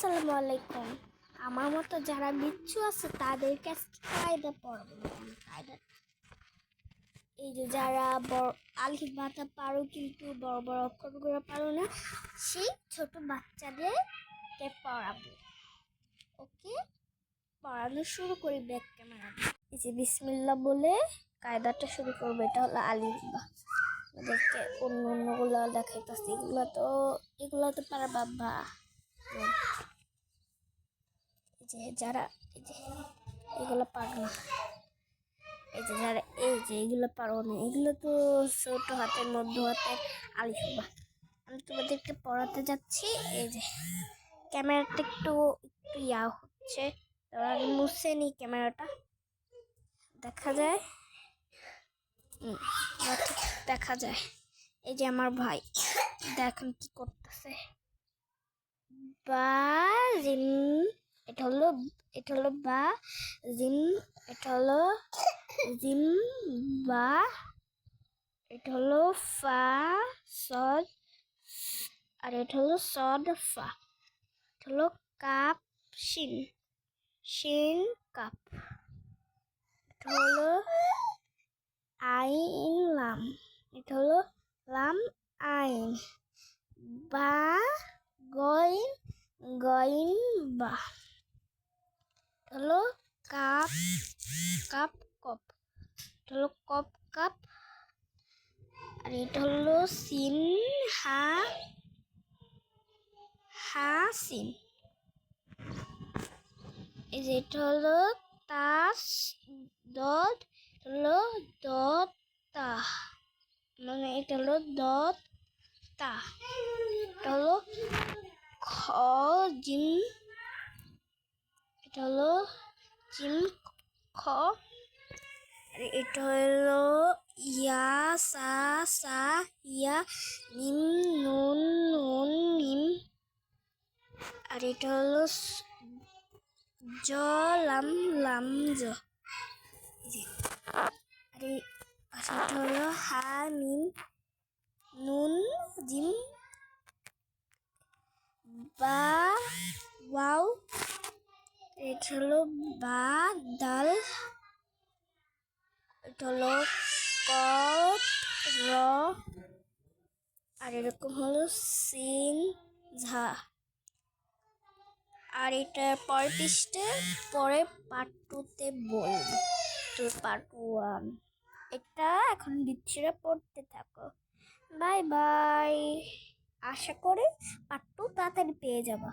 আসসালামু আলাইকুম। আমার মতো যারা বিচ্ছু আছে তাদের কাছে কায়দা পড়াবো কায়দা। এই যে যারা বড় আলিফ বাতা পারো কিন্তু বড় বড় অক্ষরগুলো পারো না, সেই ছোট বাচ্চাদেরকে পড়াবো। ওকে, পড়ানো শুরু করি ব্যাক ক্যামেরা। এই যে বিসমিল্লাহ বলে কায়দাটা শুরু করবো। এটা হলো আলিফ বা। ওদেরকে অন্য অন্যগুলো দেখাইতেছি। এগুলো তো পারা বাবা। যারা এই যে এগুলো পারো না, এই যে যারা এই যে এগুলো পারো না, এগুলো তো ছোট হাতের মধ্য হাতের আলিফবা। আমি তোমাদেরকে পড়াতে যাচ্ছি। এই যে ক্যামেরাটা একটু একটু ইয়া হচ্ছে, আমি মুছে নি ক্যামেরাটা। দেখা যায় দেখা যায়। এই যে আমার ভাই দেখেন কি করতেছে। বা জিম, এটা হলো বা জিম, এটা হলো জিম বা, এটা হলো ফা সদ, আর এটা হলো সদ ফা। এটা হলো কাপ শিন, শিন কাপ। এটা হলো আইন লাম, এটা হলো লাম আইন। বা গইন, গইন বা। হলো কাপ, কাপ কপ। এটা হলো কপ কাপ। আর এটা হলো সিন হা, হা সিন। এই যে এটা হলো তাস দত, হলো দত তা, মানে এটা হলো দত তা। এটা হলো খ জিম, এটা হলো জিম খ। আর এটা হলো ইয়া সা সা ইয়া, নিম নুন নুন নিম। আর এটা হলো জ লাম লাম জ। আর এটা হলো হা মিম নুন জিম বা ওয়াও। এটা হলো বা দাল। এটা হলো কফ র। আর এরকম হলো সিন ঝা। আর এটা পরের পৃষ্ঠে পরে পার্ট 2 তে বলবো। তো পার্ট 1 এটা এখন বিচ্ছিরা পড়তে থাকো। Bye bye. আশা করি পার্ট 2 তাড়াতাড়ি পেয়ে যাবা।